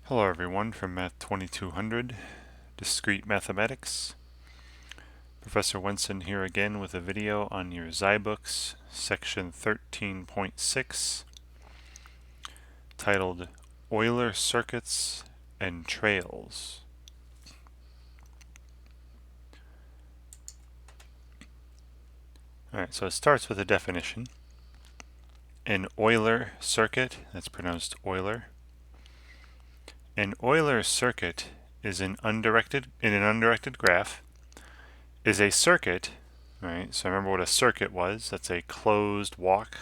Hello everyone from Math 2200, Discrete Mathematics. Professor Wenson here again with a video on your Zybooks, section 13.6, titled Euler Circuits and Trails. Alright, so it starts with a definition. An Euler circuit, that's pronounced Euler. An Euler circuit is in an undirected graph, is a circuit, right? So remember what a circuit was. That's a closed walk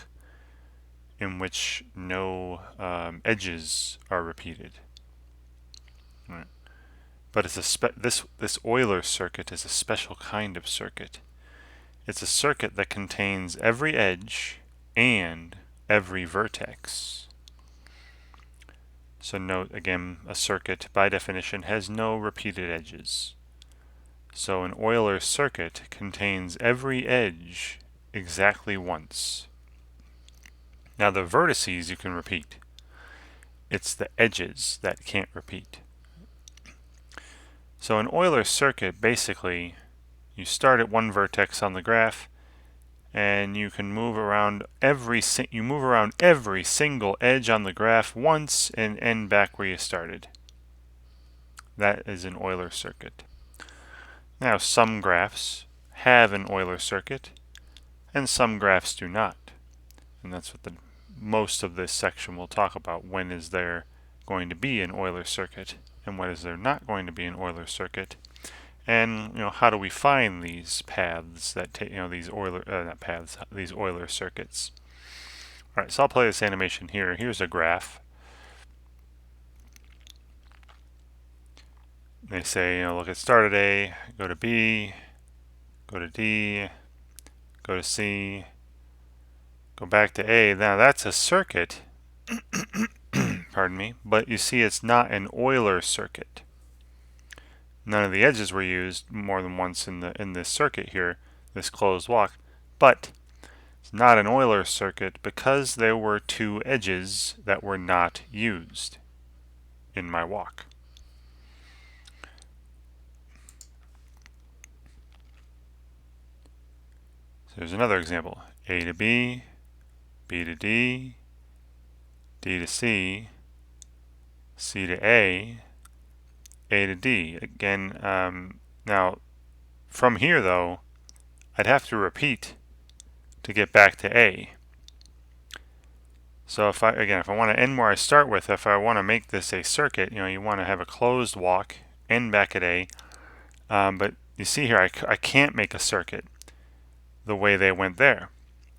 in which no edges are repeated. Right. But it's this Euler circuit is a special kind of circuit. It's a circuit that contains every edge and every vertex. So note again, a circuit by definition has no repeated edges. So an Euler circuit contains every edge exactly once. Now the vertices you can repeat. It's the edges that can't repeat. So an Euler circuit, basically, you start at one vertex on the graph, and you can move around every single edge on the graph once and end back where you started. That is an Euler circuit. Now some graphs have an Euler circuit, and some graphs do not. And that's what most of this section will talk about. When is there going to be an Euler circuit, and when is there not going to be an Euler circuit? And how do we find these paths that take these Euler circuits? All right, so I'll play this animation here. Here's a graph. They say, look at start at A, go to B, go to D, go to C, go back to A. Now that's a circuit. Pardon me, but you see it's not an Euler circuit. None of the edges were used more than once in this circuit here, this closed walk, but it's not an Euler circuit because there were two edges that were not used in my walk. So here's another example. A to B, B to D, D to C, C to A to D. Again, now from here though, I'd have to repeat to get back to A. So if I want to end where I start with, if I want to make this a circuit, you want to have a closed walk, end back at A. But you see here, I can't make a circuit the way they went there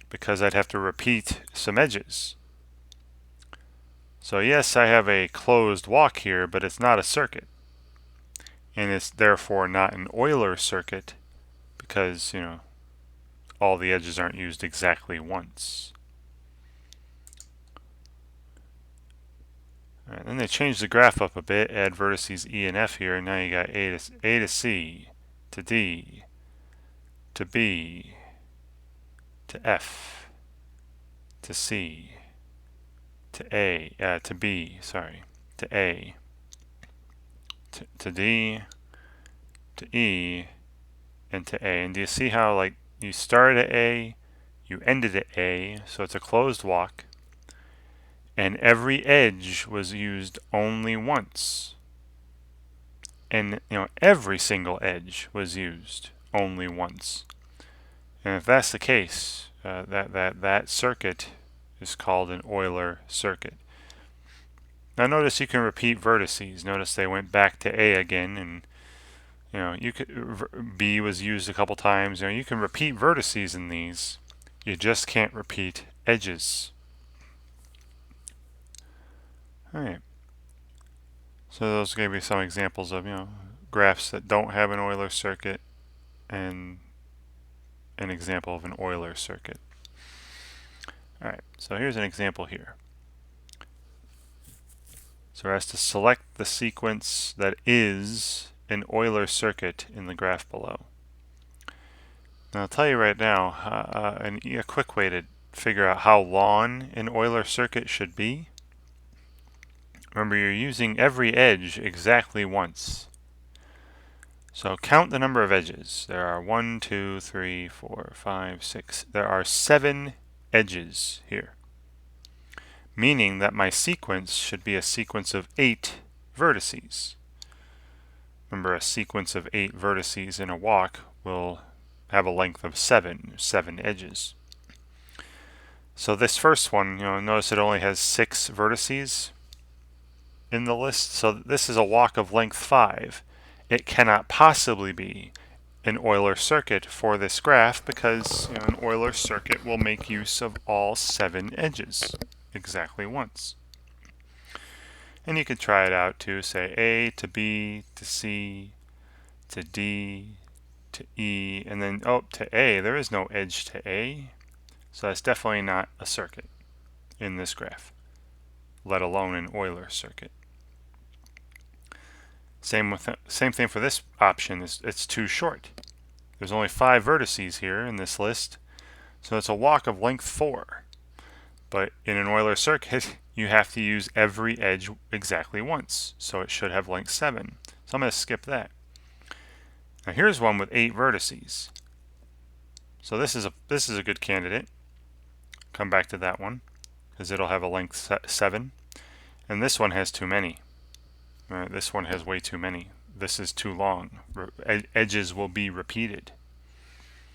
because I'd have to repeat some edges. So yes, I have a closed walk here, but it's not a circuit. And it's therefore not an Euler circuit because, all the edges aren't used exactly once. All right, then they changed the graph up a bit, add vertices E and F here, and now you got A to C, to D, to B, to F, to C, to A, to B, sorry, to A, to D, to E, and to A. And do you see how, like, you started at A, you ended at A, so it's a closed walk, and every edge was used only once. And, every single edge was used only once. And if that's the case, that circuit is called an Euler circuit. Now notice you can repeat vertices. Notice they went back to A again, and B was used a couple times. You can repeat vertices in these. You just can't repeat edges. All right. So those are going to be some examples of graphs that don't have an Euler circuit, and an example of an Euler circuit. All right. So here's an example here. So we're asked to select the sequence that is an Euler circuit in the graph below. Now I'll tell you right now a quick way to figure out how long an Euler circuit should be. Remember, you're using every edge exactly once. So count the number of edges. There are 1, 2, 3, 4, 5, 6. There are 7 edges here, meaning that my sequence should be a sequence of 8 vertices. Remember, a sequence of 8 vertices in a walk will have a length of 7 edges. So this first one, notice it only has 6 vertices in the list. So this is a walk of length 5. It cannot possibly be an Euler circuit for this graph because an Euler circuit will make use of all 7 edges exactly once. And you could try it out too, say A to B to C to D to E, and then to A. There is no edge to A, so that's definitely not a circuit in this graph, let alone an Euler circuit. Same thing for this option. It's too short. There's only 5 vertices here in this list, so it's a walk of length 4. But in an Euler circuit, you have to use every edge exactly once, so it should have length 7. So I'm going to skip that. Now here's one with 8 vertices. So this is a good candidate. Come back to that one because it'll have a length 7. And this one has too many. This one has way too many. This is too long. Edges will be repeated.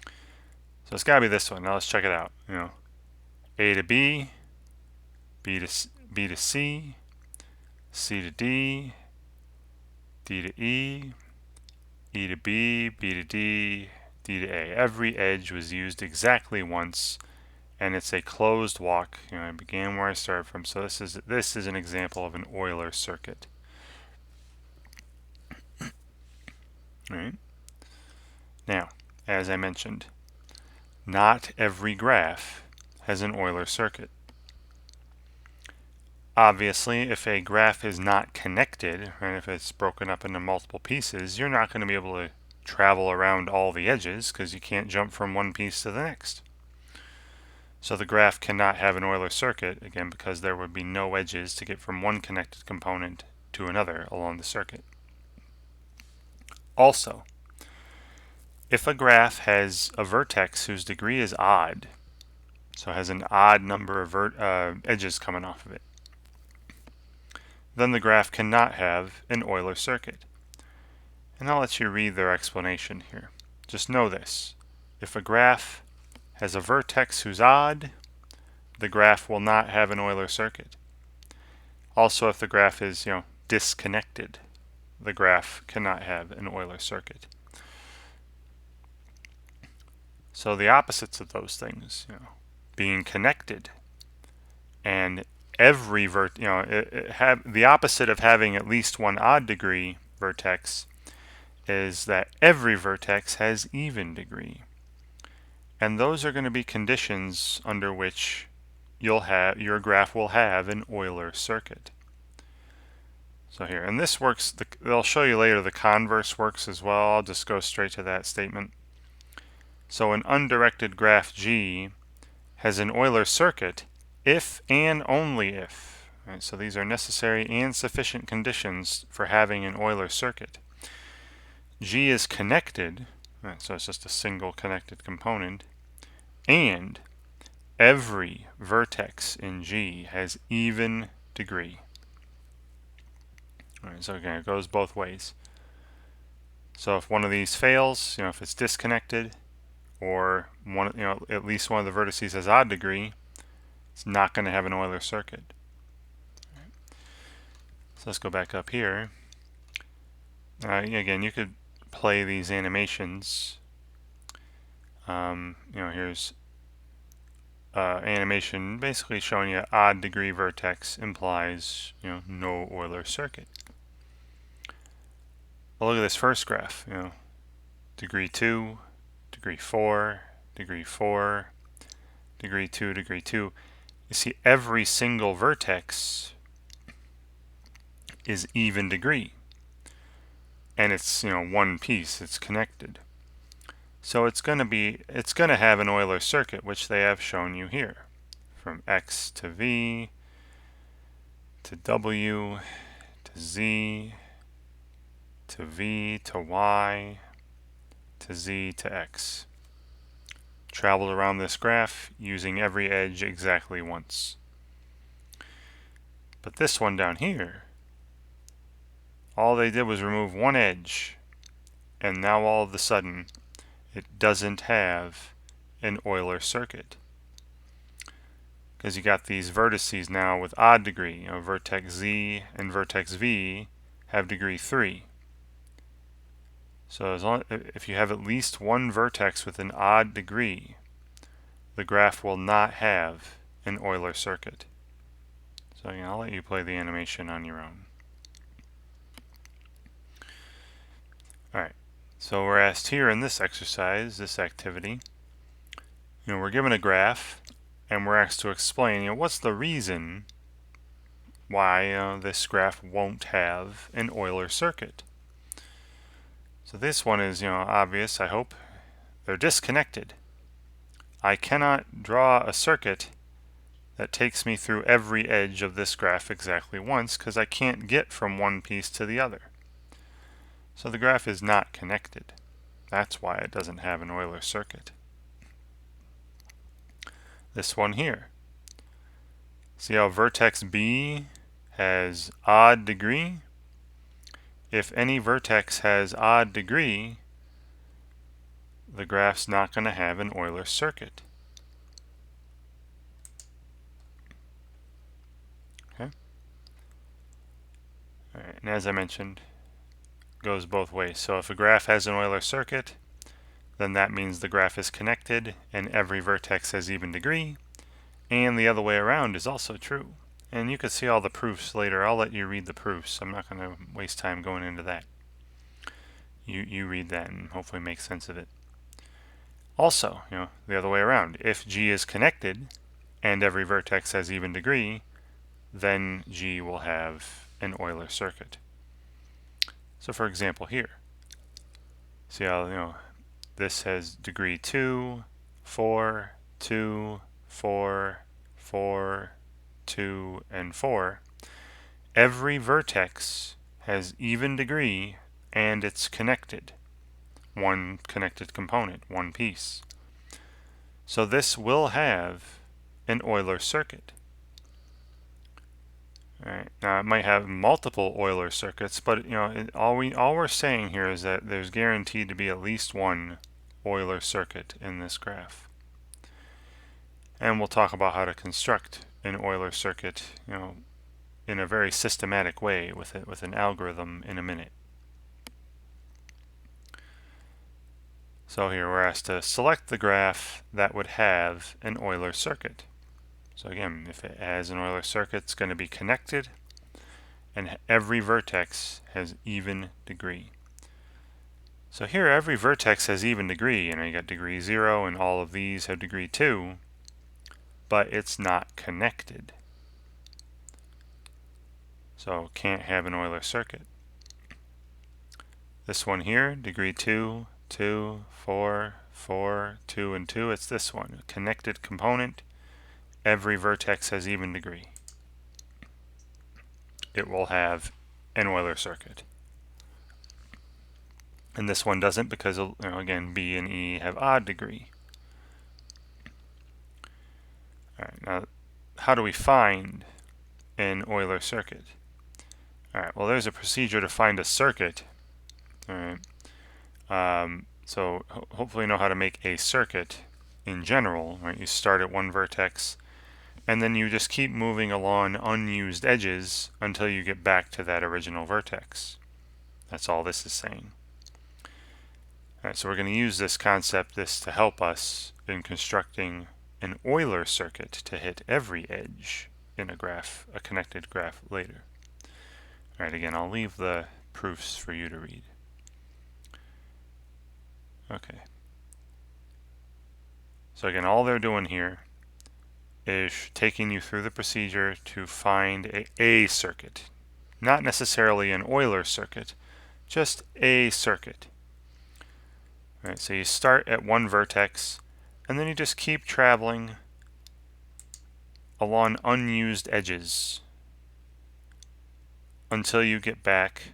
So it's got to be this one. Now let's check it out. A to B, B to C, C to D, D to E, E to B, B to D, D to A. Every edge was used exactly once, and it's a closed walk. I began where I started from. So this is an example of an Euler circuit. All right. Now, as I mentioned, not every graph has an Euler circuit. Obviously, if a graph is not connected, and if it's broken up into multiple pieces, you're not going to be able to travel around all the edges because you can't jump from one piece to the next. So the graph cannot have an Euler circuit, again, because there would be no edges to get from one connected component to another along the circuit. Also, if a graph has a vertex whose degree is odd, so has an odd number of edges coming off of it, then the graph cannot have an Euler circuit. And I'll let you read their explanation here. Just know this. If a graph has a vertex who's odd, the graph will not have an Euler circuit. Also, if the graph is, disconnected, the graph cannot have an Euler circuit. So the opposites of those things, being connected and every the opposite of having at least one odd degree vertex is that every vertex has even degree. And those are going to be conditions under which your graph will have an Euler circuit. So here, and this works, they'll show you later the converse works as well. I'll just go straight to that statement. So an undirected graph G has an Euler circuit if and only if. Right, so these are necessary and sufficient conditions for having an Euler circuit. G is connected, right, so it's just a single connected component, and every vertex in G has even degree. All right, so again, it goes both ways. So if one of these fails, if it's disconnected, or at least one of the vertices has odd degree, it's not going to have an Euler circuit. Right. So let's go back up here. Again, you could play these animations. Here's animation basically showing you odd degree vertex implies no Euler circuit. Well, look at this first graph. Degree 2, degree 4, degree 4, degree 2, degree 2. You see every single vertex is even degree. And it's one piece, it's connected. So it's going to have an Euler circuit, which they have shown you here. From X to V to W, to Z, to V, to Y, to Z, to X. Traveled around this graph using every edge exactly once. But this one down here, all they did was remove one edge, and now all of a sudden it doesn't have an Euler circuit. Because you got these vertices now with odd degree. Vertex Z and vertex V have degree 3. So if you have at least one vertex with an odd degree, the graph will not have an Euler circuit. So I'll let you play the animation on your own. Alright, so we're asked here in this exercise, this activity, we're given a graph and we're asked to explain, what's the reason why this graph won't have an Euler circuit. So this one is, obvious, I hope. They're disconnected. I cannot draw a circuit that takes me through every edge of this graph exactly once because I can't get from one piece to the other. So the graph is not connected. That's why it doesn't have an Euler circuit. This one here. See how vertex B has odd degree? If any vertex has odd degree, the graph's not going to have an Euler circuit. Okay. All right, and as I mentioned, it goes both ways. So if a graph has an Euler circuit, then that means the graph is connected and every vertex has even degree. And the other way around is also true. And you can see all the proofs later. I'll let you read the proofs. I'm not going to waste time going into that. You read that and hopefully make sense of it. Also, the other way around. If G is connected and every vertex has even degree, then G will have an Euler circuit. So for example here, see how this has degree 2, 4, 2, 4, 4, 2, and 4. Every vertex has even degree and it's connected. One connected component, one piece. So this will have an Euler circuit. All right. Now it might have multiple Euler circuits, but all we're saying here is that there's guaranteed to be at least one Euler circuit in this graph. And we'll talk about how to construct an Euler circuit, in a very systematic way with an algorithm in a minute. So here we're asked to select the graph that would have an Euler circuit. So again, if it has an Euler circuit, it's going to be connected, and every vertex has even degree. So here every vertex has even degree. You got degree 0, and all of these have degree 2. But it's not connected. So can't have an Euler circuit. This one here, degree 2, 2, 4, 4, 2, and 2, it's this one. A connected component. Every vertex has even degree. It will have an Euler circuit. And this one doesn't because, again, B and E have odd degree. Alright, now how do we find an Euler circuit? Alright, well there's a procedure to find a circuit. Alright, so hopefully you know how to make a circuit in general. Right? You start at one vertex and then you just keep moving along unused edges until you get back to that original vertex. That's all this is saying. Alright, so we're going to use this concept, to help us in constructing an Euler circuit to hit every edge in a graph, a connected graph later. Alright, again, I'll leave the proofs for you to read. Okay. So again, all they're doing here is taking you through the procedure to find a circuit. Not necessarily an Euler circuit, just a circuit. Alright, so you start at one vertex, and then you just keep traveling along unused edges until you get back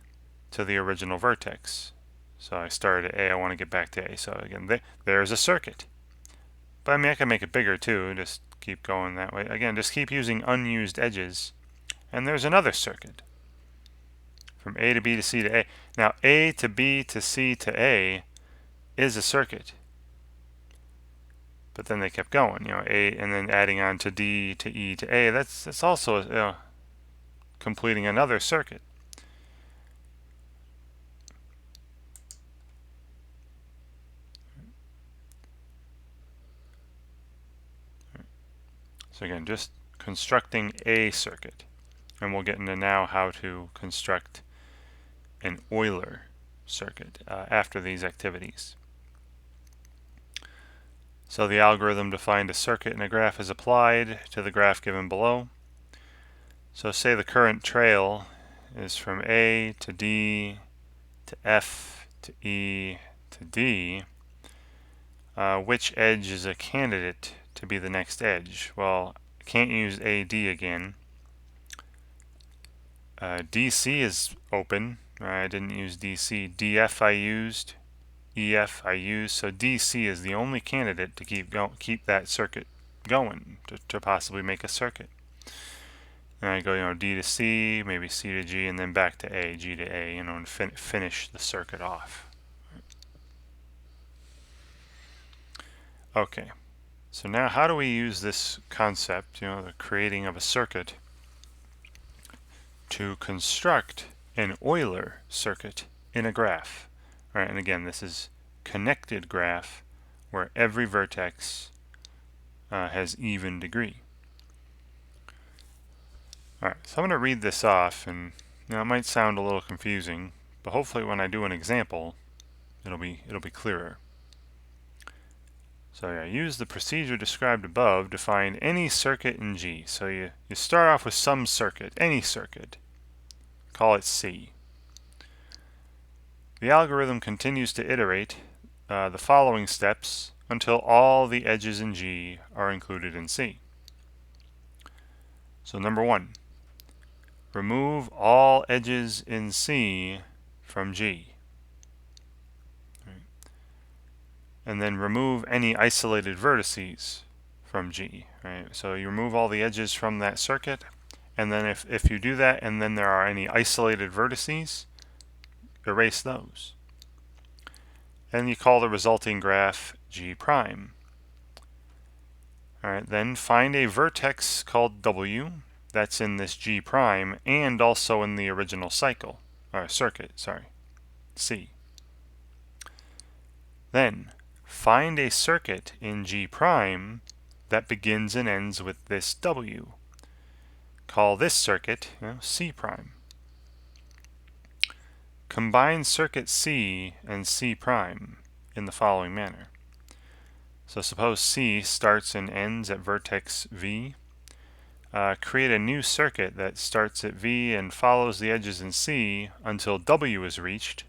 to the original vertex. So I started at A, I want to get back to A. So again, there's a circuit. But I mean, I can make it bigger too, just keep going that way. Again, just keep using unused edges. And there's another circuit. From A to B to C to A. Now, A to B to C to A is a circuit. But then they kept going, A, and then adding on to D to E to A. That's also completing another circuit. So again, just constructing a circuit. And we'll get into now how to construct an Euler circuit after these activities. So the algorithm defined a circuit in a graph is applied to the graph given below. So say the current trail is from A to D to F to E to D. Which edge is a candidate to be the next edge? Well, I can't use AD again. DC is open. I didn't use DC. DF I used. EF I used. So DC is the only candidate to keep that circuit going, to possibly make a circuit. And I go, D to C, maybe C to G, and then back to A, G to A, and finish the circuit off. Okay, so now how do we use this concept, the creating of a circuit, to construct an Euler circuit in a graph? All right, and again, this is connected graph where every vertex has even degree. All right, so I'm going to read this off, and it might sound a little confusing, but hopefully when I do an example, it'll be clearer. So yeah, use the procedure described above to find any circuit in G. So you start off with some circuit, any circuit. Call it C. The algorithm continues to iterate the following steps until all the edges in G are included in C. So number 1, remove all edges in C from G. And then remove any isolated vertices from G. Right? So you remove all the edges from that circuit, and then if you do that and then there are any isolated vertices, erase those. And you call the resulting graph G prime. Alright, then find a vertex called W that's in this G prime and also in the original circuit, C. Then find a circuit in G prime that begins and ends with this W. Call this circuit C prime. Combine circuit C and C prime in the following manner. So suppose C starts and ends at vertex V. Create a new circuit that starts at V and follows the edges in C until W is reached.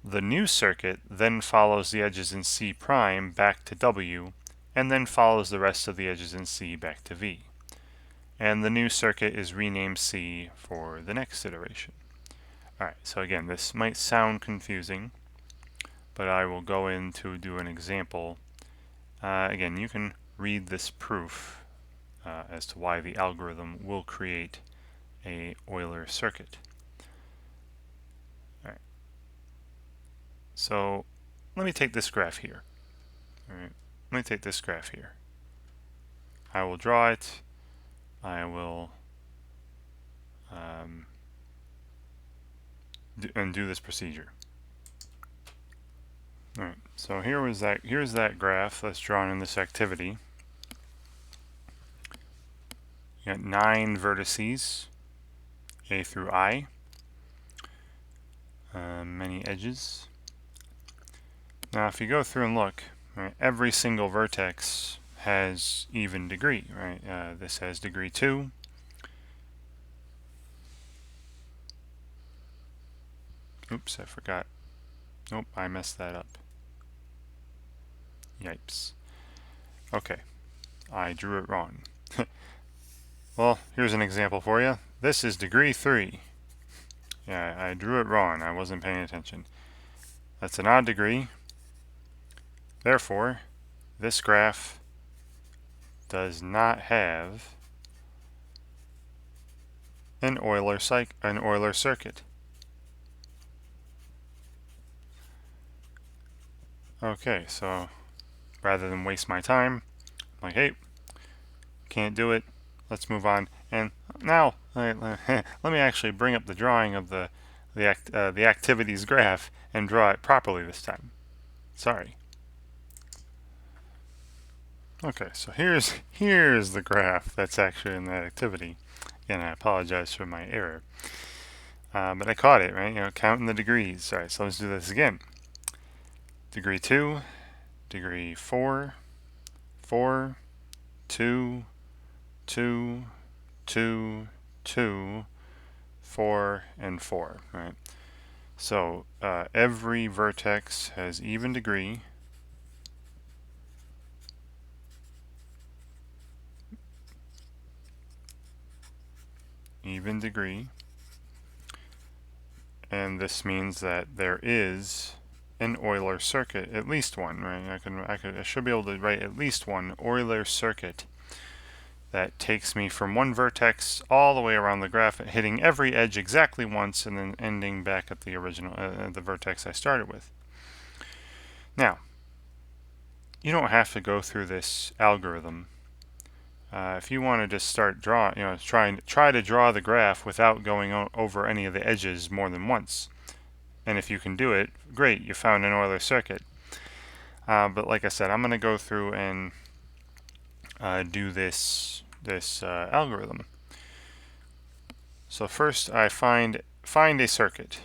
The new circuit then follows the edges in C prime back to W, and then follows the rest of the edges in C back to V. And the new circuit is renamed C for the next iteration. Alright, so again, this might sound confusing, but I will go in to do an example. Again, you can read this proof as to why the algorithm will create a Euler circuit. Alright. So let me take this graph here. Alright, let me take this graph here. I will draw it. I will do this procedure. Alright, so here's that graph that's drawn in this activity. You got 9 vertices, A through I, many edges. Now if you go through and look, right, every single vertex has even degree, right? This has degree 2. Oops, I forgot. Nope, I messed that up. Yipes. Okay, I drew it wrong. Well, here's an example for you. This is degree 3. Yeah, I drew it wrong. I wasn't paying attention. That's an odd degree. Therefore, this graph does not have an Euler circuit. Okay, so rather than waste my time, I'm like, hey, can't do it. Let's move on. And now, let me actually bring up the drawing of the activities graph and draw it properly this time. Sorry. Okay, so here's the graph that's actually in that activity. Again, I apologize for my error. But I caught it, right? You know, counting the degrees. All right, so let's do this again. Degree 2, degree 4, 4, 2, 2, 2, 2, 4, and 4, right? So every vertex has even degree. Even degree. And this means that there is an Euler circuit, at least one, right? I should be able to write at least one Euler circuit that takes me from one vertex all the way around the graph, hitting every edge exactly once, and then ending back at the original, the vertex I started with. Now, you don't have to go through this algorithm. If you want to just start drawing, you know, try to draw the graph without going over any of the edges more than once. And if you can do it, great, you found an Euler circuit. But like I said, I'm going to go through and do this algorithm. So first, I find a circuit.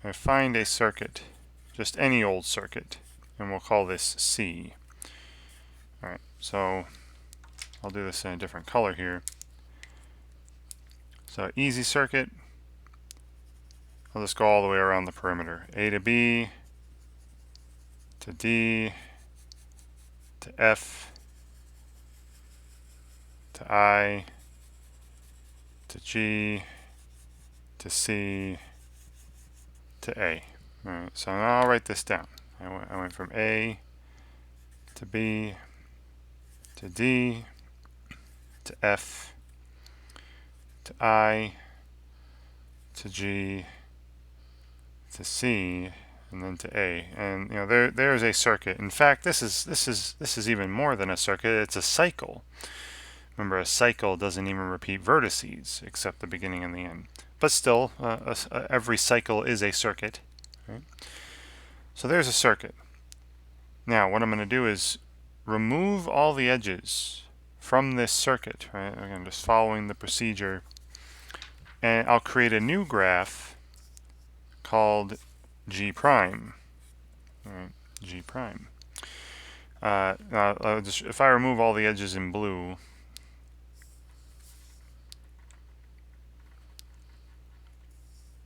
I find a circuit, just any old circuit, and we'll call this C. All right, so I'll do this in a different color here. So easy circuit. I'll just go all the way around the perimeter. A to B, to D, to F, to I, to G, to C, to A. All right, so now I'll write this down. I went from A to B, to D, to F, to I, to G, to C, and then to A. And you know, there's a circuit. In fact, this is even more than a circuit. It's a cycle. Remember, a cycle doesn't even repeat vertices except the beginning and the end. But still, every cycle is a circuit. Right? So there's a circuit. Now, what I'm going to do is remove all the edges from this circuit. Right? Again, just following the procedure. And I'll create a new graph called G prime. All right, G prime. Now, if I remove all the edges in blue,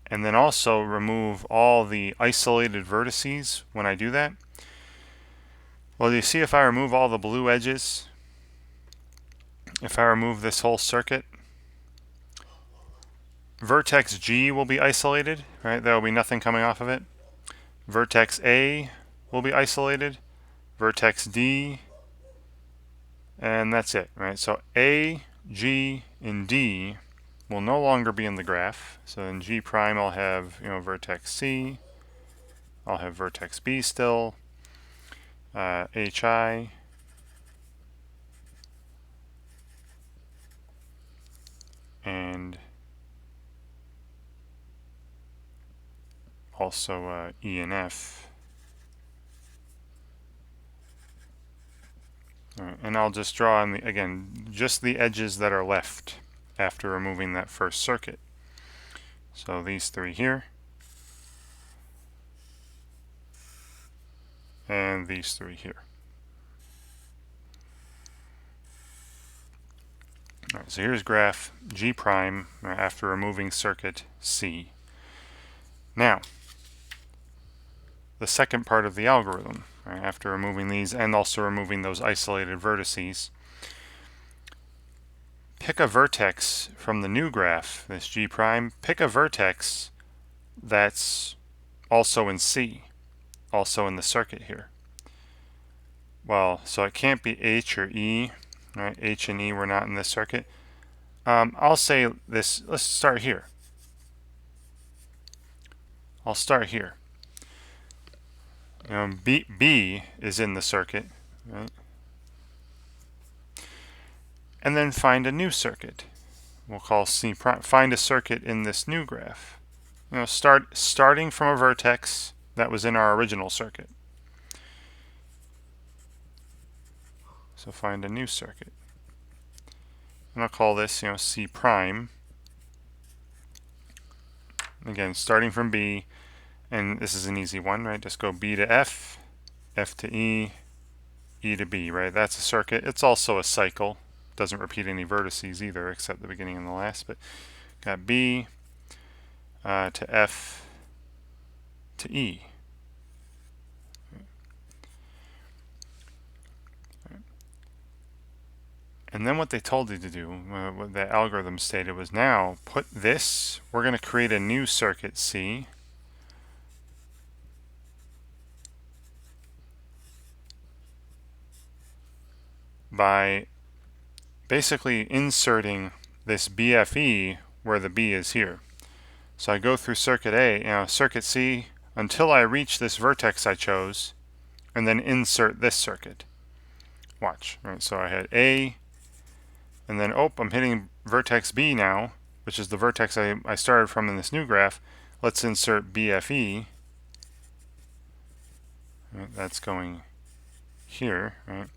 and then also remove all the isolated vertices when I do that, well, you see if I remove all the blue edges, if I remove this whole circuit, vertex G will be isolated, right? There will be nothing coming off of it. Vertex A will be isolated, vertex D, and that's it, right? So A, G, and D will no longer be in the graph. So in G prime, I'll have, you know, vertex C, I'll have vertex B still, HI, and also E and F. Right, and I'll just draw on again just the edges that are left after removing that first circuit. So these three here, and these three here. All right, so here's graph G prime after removing circuit C. Now, the second part of the algorithm, right, after removing these and also removing those isolated vertices. pick a vertex from the new graph, this G prime, pick a vertex that's also in C, also in the circuit here. Well, so it can't be H or E, right? H and E were not in this circuit. I'll say this, let's start here. I'll start here. B is in the circuit, right? And then find a new circuit. We'll call C prime. Find a circuit in this new graph. Starting from a vertex that was in our original circuit. So find a new circuit. And I'll call this, C prime. Again, starting from B, and this is an easy one, right? Just go B to F, F to E, E to B, right? That's a circuit. It's also a cycle. Doesn't repeat any vertices either, except the beginning and the last. But got B to F to E. And then what they told you to do, what the algorithm stated, was now put this, we're going to create a new circuit C. By basically inserting this BFE where the B is here. So I go through circuit A, circuit C, until I reach this vertex I chose, and then insert this circuit. Watch, right? So I had A, and then, I'm hitting vertex B now, which is the vertex I started from in this new graph. Let's insert BFE. Right, that's going here, right?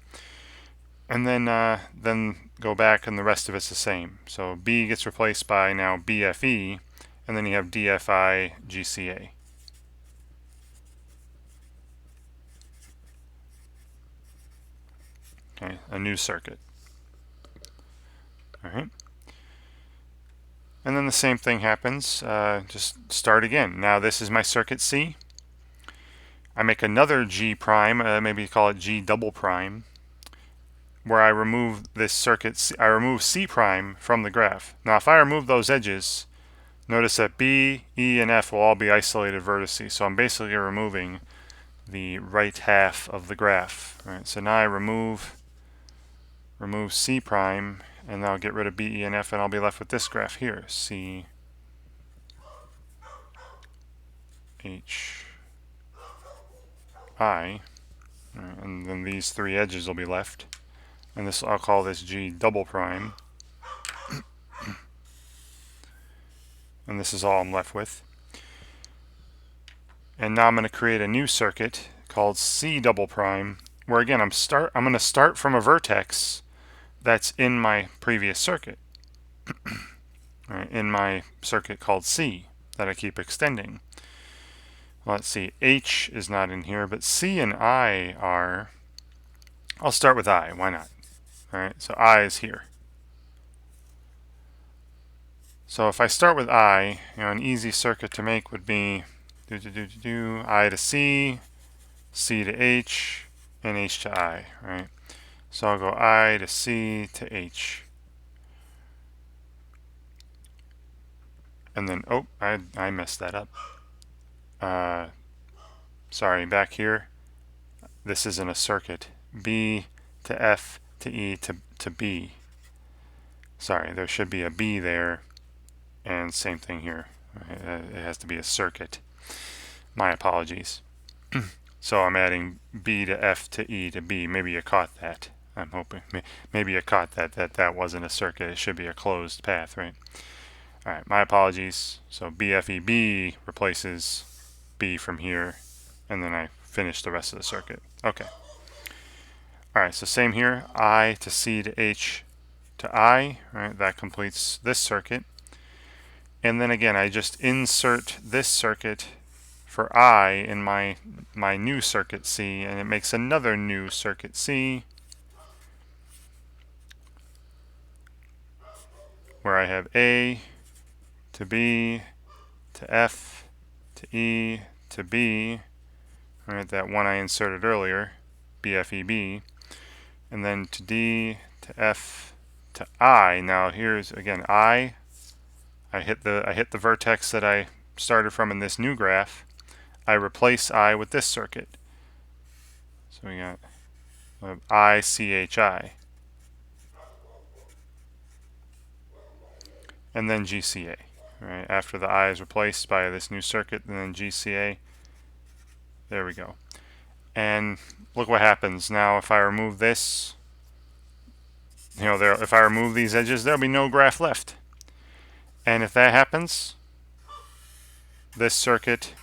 And then go back, and the rest of it's the same. So B gets replaced by now BFE, and then you have DFI GCA. Okay, a new circuit. All right. And then the same thing happens. Just start again. Now this is my circuit C. I make another G prime, maybe call it G double prime, where I remove this circuit C, I remove C prime from the graph. Now if I remove those edges, notice that B, E, and F will all be isolated vertices. So I'm basically removing the right half of the graph. All right, so now I remove C prime, and I'll get rid of B, E, and F, and I'll be left with this graph here, C, H, I, and then these three edges will be left. And this, I'll call this G double prime. And this is all I'm left with. And now I'm going to create a new circuit called C double prime, where again I'm going to start from a vertex that's in my previous circuit. Right, in my circuit called C that I keep extending. Well, let's see, H is not in here, but C and I are. I'll start with I, why not? All right, so I is here. So if I start with I, an easy circuit to make would be I to C, C to H, and H to I, right? So I'll go I to C to H. And then, I messed that up. Sorry, back here, this isn't a circuit. B to F to E to B. Sorry, there should be a B there, and same thing here. It has to be a circuit. My apologies. So I'm adding B to F to E to B. Maybe you caught that. I'm hoping. Maybe you caught that wasn't a circuit. It should be a closed path, right? All right, my apologies. So BFEB replaces B from here, and then I finish the rest of the circuit. Okay. All right, so same here. I to C to H to I, right? That completes this circuit. And then again, I just insert this circuit for I in my new circuit C, and it makes another new circuit C where I have A to B to F to E to B, right, that one I inserted earlier, BFEB, and then to D to F to I. Now here's again I hit the vertex that I started from in this new graph. I replace I with this circuit. So we got ICHI. And then GCA. Right, after the I is replaced by this new circuit, and then GCA. There we go. And look what happens now if I remove this. If I remove these edges, there'll be no graph left. And if that happens, this circuit,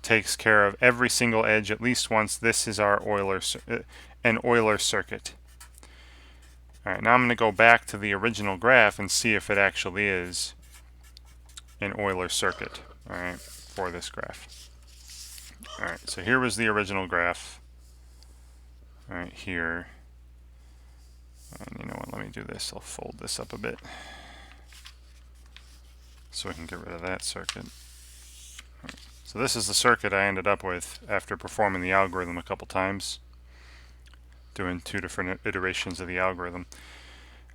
takes care of every single edge at least once. This is our an Euler circuit. All right, now I'm going to go back to the original graph and see if it actually is an Euler circuit. All right, for this graph. All right, so here was the original graph. All right, here. And you know what? Let me do this. I'll fold this up a bit so we can get rid of that circuit. Right. So this is the circuit I ended up with after performing the algorithm a couple times, doing 2 different iterations of the algorithm.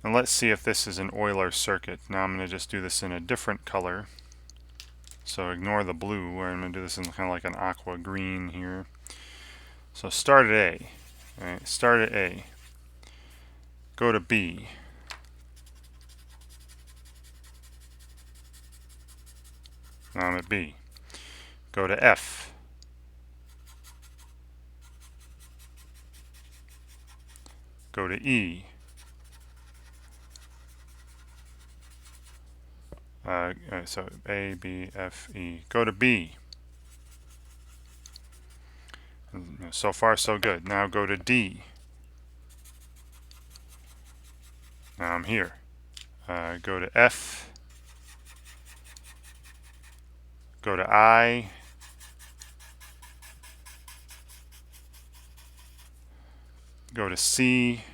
And let's see if this is an Euler circuit. Now I'm going to just do this in a different color. So ignore the blue. I'm going to do this in kind of like an aqua green here. So start at A. All right, start at A. Go to B. Now I'm at B. Go to F. Go to E. So A, B, F, E. Go to B. And so far, so good. Now go to D. Now I'm here. Go to F. Go to I. Go to C.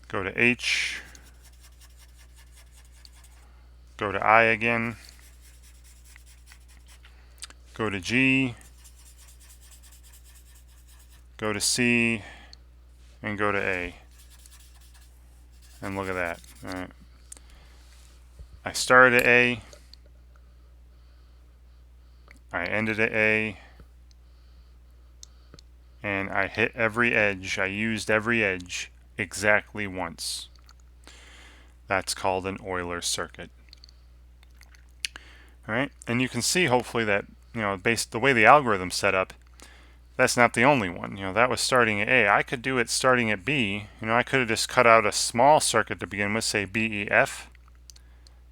Go to H. Go to I again. Go to G. Go to C. And go to A. And look at that. All right. I started at A. I ended at A. And I hit every edge. I used every edge exactly once. That's called an Euler circuit. All right, and you can see hopefully that based the way the algorithm's set up, that's not the only one. That was starting at A. I could do it starting at B. I could have just cut out a small circuit to begin with, say BEF,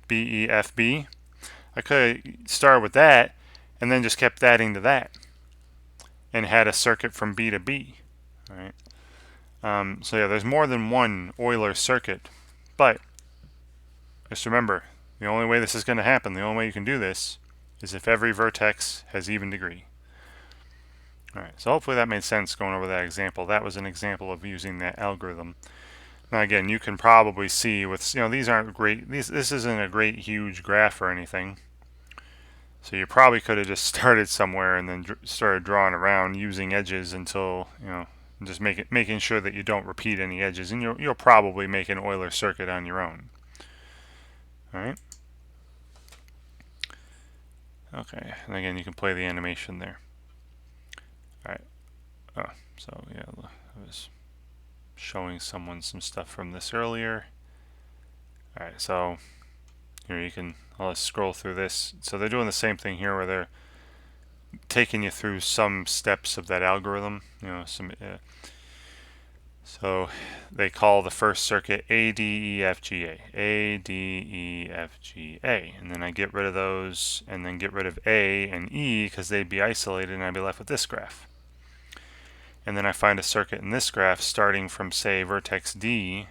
BEFB. I could have started with that and then just kept adding to that and had a circuit from B to B. All right. So yeah, there's more than one Euler circuit, but just remember, the only way this is going to happen, the only way you can do this, is if every vertex has even degree. Alright, so hopefully that made sense going over that example. That was an example of using that algorithm. Now again, you can probably see with, these aren't great, this isn't a great huge graph or anything. So you probably could have just started somewhere and then started drawing around using edges until, just making sure that you don't repeat any edges, and you'll probably make an Euler circuit on your own. All right. Okay, and again, you can play the animation there. All right. Oh, so yeah, I was showing someone some stuff from this earlier. All right, so here you can. I'll scroll through this. So they're doing the same thing here, where they're taking you through some steps of that algorithm. So they call the first circuit ADEFGA, ADEFGA, and then I get rid of those and then get rid of A and E because they'd be isolated, and I'd be left with this graph. And then I find a circuit in this graph starting from, say, vertex D,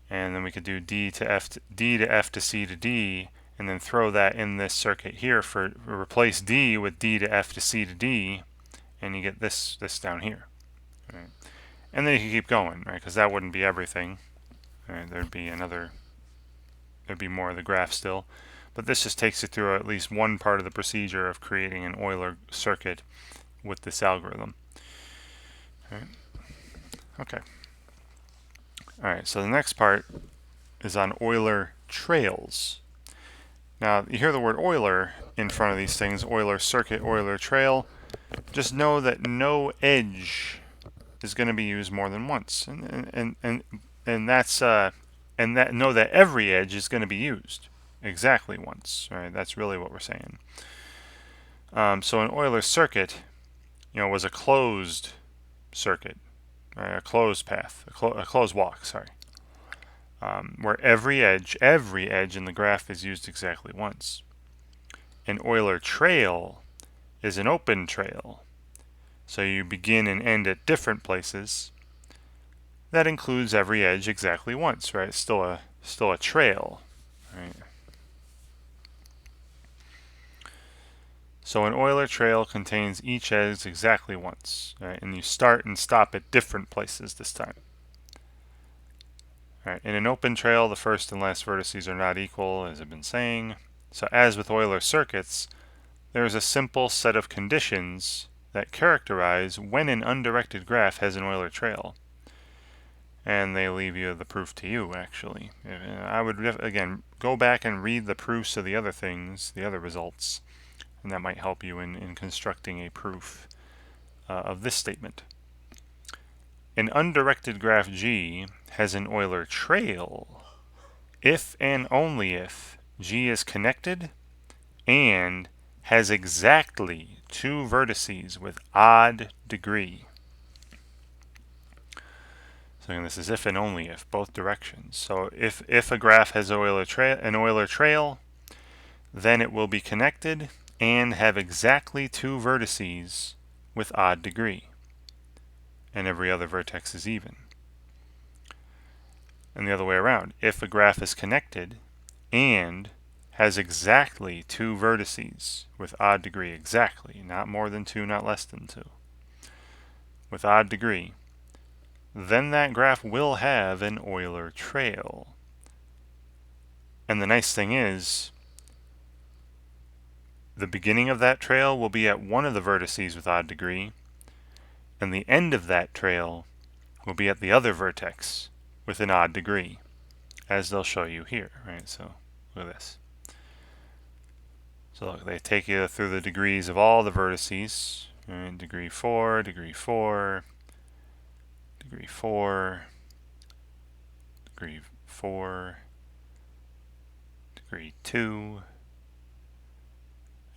and then we could do D to F to C to D, and then throw that in this circuit here for replace D with D to F to C to D, and you get this down here. All right. And then you can keep going, right? Because that wouldn't be everything. Right? There'd be more of the graph still. But this just takes you through at least one part of the procedure of creating an Euler circuit with this algorithm. Right. Okay. All right, so the next part is on Euler trails. Now, you hear the word Euler in front of these things, Euler circuit, Euler trail. Just know that no edge is going to be used more than once, and that's and that know that every edge is going to be used exactly once. Right? That's really what we're saying. So an Euler circuit, was a closed circuit, right? A closed path, a closed walk. Sorry, where every edge in the graph is used exactly once. An Euler trail is an open trail, so you begin and end at different places. That includes every edge exactly once, right? It's still a trail, right? So an Euler trail contains each edge exactly once, right? And you start and stop at different places this time. Right. In an open trail, the first and last vertices are not equal, as I've been saying. So as with Euler circuits, there is a simple set of conditions that characterize when an undirected graph has an Euler trail. And they leave you the proof to you, actually. I would, again, go back and read the proofs of the other things, the other results, and that might help you in constructing a proof of this statement. An undirected graph G has an Euler trail if and only if G is connected and has exactly two vertices with odd degree. So again, this is if and only if, both directions. So if a graph has an Euler trail, then it will be connected and have exactly two vertices with odd degree, and every other vertex is even. And the other way around, if a graph is connected and has exactly two vertices with odd degree, exactly, not more than two, not less than two, with odd degree, then that graph will have an Euler trail. And the nice thing is, the beginning of that trail will be at one of the vertices with odd degree, and the end of that trail will be at the other vertex with an odd degree, as they'll show you here, right? So look at this. So look, they take you through the degrees of all the vertices, right? Degree 4, degree 4, degree 4, degree 4, degree 2,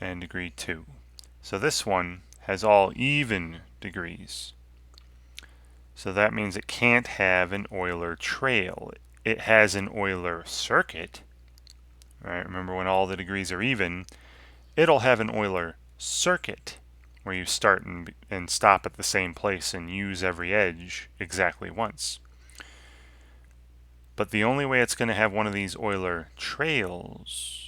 and degree 2. So this one has all even degrees. So that means it can't have an Euler trail. It has an Euler circuit. Right? Remember, when all the degrees are even, it'll have an Euler circuit where you start and stop at the same place and use every edge exactly once. But the only way it's going to have one of these Euler trails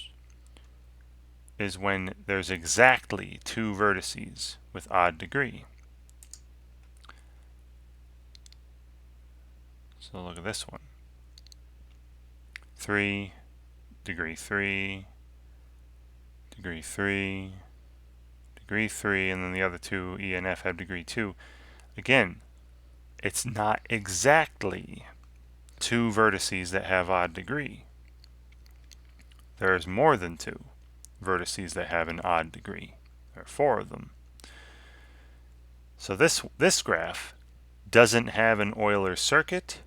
is when there's exactly two vertices with odd degree. So look at this one. 3, degree 3, degree 3, degree 3, and then the other two, E and F, have degree 2. Again, it's not exactly two vertices that have odd degree. There's more than two vertices that have an odd degree. There are 4 of them. So this graph doesn't have an Euler circuit,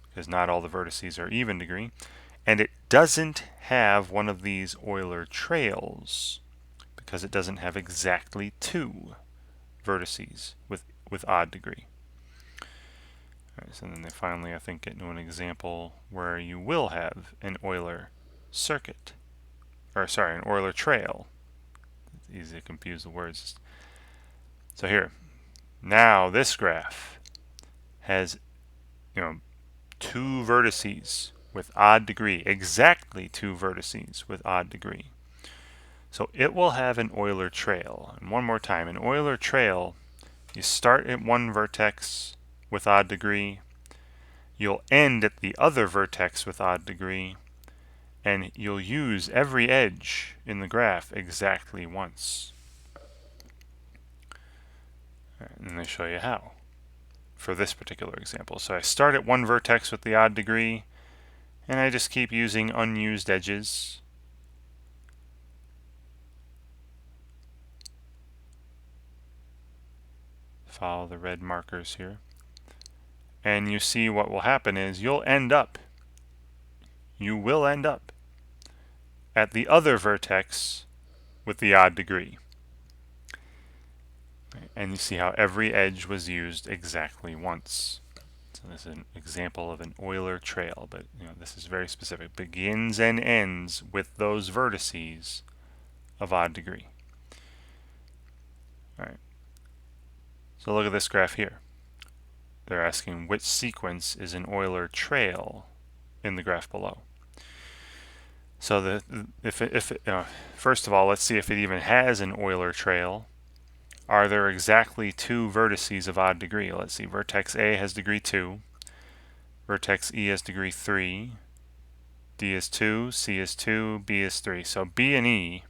because not all the vertices are even degree, and it doesn't have one of these Euler trails, because it doesn't have exactly two vertices with odd degree. All right, so then they finally, I think, get into an example where you will have an Euler circuit, or sorry, an Euler trail. It's easy to confuse the words. So here, now this graph has, two vertices with odd degree, exactly two vertices with odd degree. So it will have an Euler trail. And one more time, an Euler trail, you start at one vertex with odd degree, you'll end at the other vertex with odd degree, and you'll use every edge in the graph exactly once. All right, and they show you how. for this particular example. So I start at one vertex with the odd degree, and I just keep using unused edges. Follow the red markers here. And you see what will happen is you will end up at the other vertex with the odd degree. And you see how every edge was used exactly once. So this is an example of an Euler trail, but this is very specific. Begins and ends with those vertices of odd degree. All right. So look at this graph here. They're asking which sequence is an Euler trail in the graph below. So first of all, let's see if it even has an Euler trail. Are there exactly two vertices of odd degree? Let's see, vertex A has degree 2, vertex E has degree 3, D is 2, C is 2, B is 3. So B and E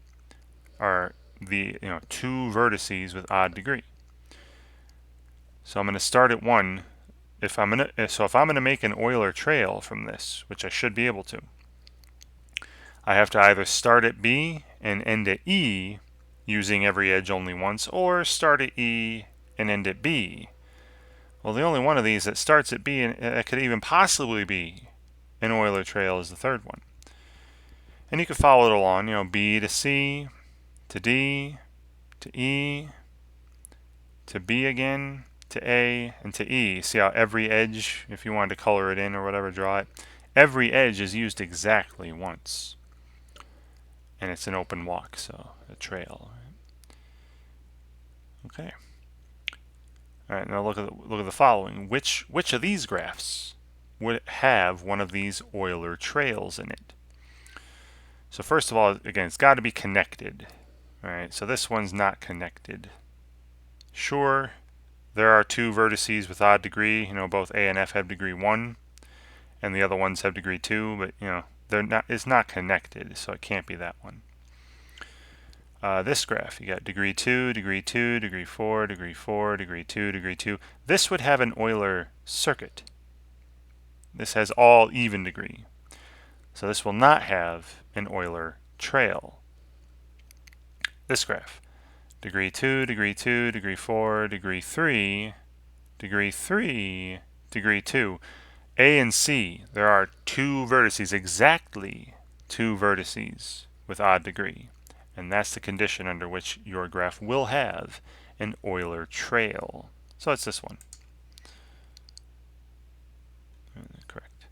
are the two vertices with odd degree. So I'm going to start at 1. If I'm going to make an Euler trail from this, which I should be able to, I have to either start at B and end at E using every edge only once, or start at E and end at B. Well, the only one of these that starts at B and that could even possibly be an Euler trail is the third one. And you can follow it along, B to C, to D, to E, to B again, to A, and to E. See how every edge, if you wanted to color it in or whatever, draw it, every edge is used exactly once. And it's an open walk, so a trail. Okay. All right, now look at the following. Which of these graphs would have one of these Euler trails in it? So first of all, again, it's got to be connected. All right, so this one's not connected. Sure, there are two vertices with odd degree. Both A and F have degree 1, and the other ones have degree 2. But they're not. It's not connected, so it can't be that one. This graph, you got degree 2, degree 2, degree 4, degree 4, degree 2, degree 2. This would have an Euler circuit. This has all even degree. So this will not have an Euler trail. This graph, degree 2, degree 2, degree 4, degree 3, degree 3, degree 2. A and C, there are two vertices, exactly two vertices with odd degree. And that's the condition under which your graph will have an Euler trail. So it's this one. Correct.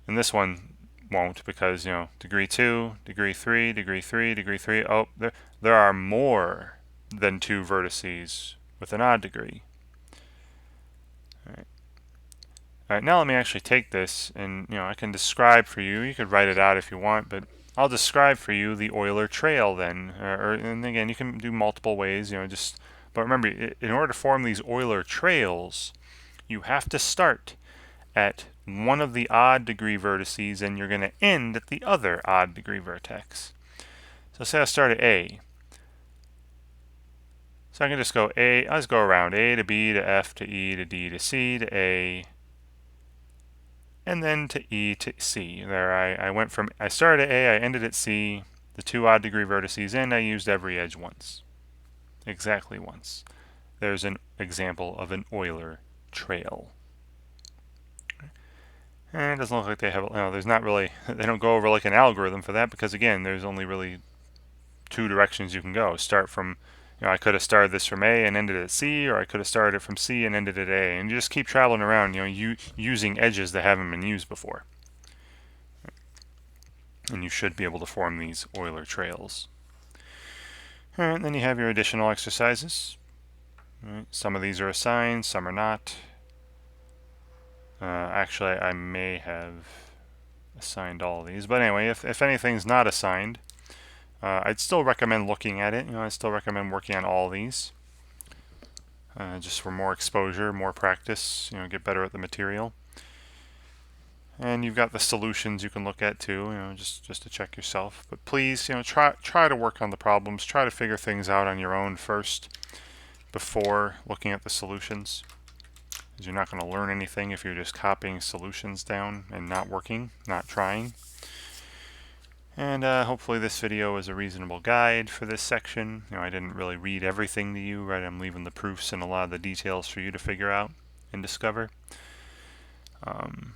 And this one won't because, degree 2, degree 3, degree 3, degree 3. Oh, there are more than two vertices with an odd degree. All right, now let me actually take this and, I can describe for you. You could write it out if you want, but I'll describe for you the Euler trail then. And again, you can do multiple ways, but remember, in order to form these Euler trails, you have to start at one of the odd degree vertices and you're going to end at the other odd degree vertex. So say I start at A. So I can just go A, I'll just go around A to B to F to E to D to C to A, and then to E to C. There I started at A, I ended at C, the two odd degree vertices, and I used every edge once. Exactly once. There's an example of an Euler trail. And it doesn't look like they have, there's not really, they don't go over like an algorithm for that because again, there's only really two directions you can go. Start from, I could have started this from A and ended at C, or I could have started it from C and ended at A, and you just keep traveling around, using edges that haven't been used before. And you should be able to form these Euler trails. All right, then you have your additional exercises. All right, some of these are assigned, some are not. Actually, I may have assigned all of these, but anyway, if anything's not assigned, I'd still recommend looking at it. I still recommend working on all these, just for more exposure, more practice. Get better at the material. And you've got the solutions you can look at too. Just to check yourself. But please, try to work on the problems. Try to figure things out on your own first, before looking at the solutions. because you're not going to learn anything if you're just copying solutions down and not working, not trying. And hopefully this video is a reasonable guide for this section. I didn't really read everything to you, right? I'm leaving the proofs and a lot of the details for you to figure out and discover. Again,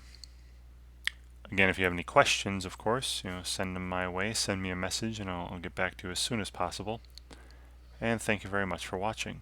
if you have any questions, of course, send them my way. Send me a message and I'll get back to you as soon as possible. And thank you very much for watching.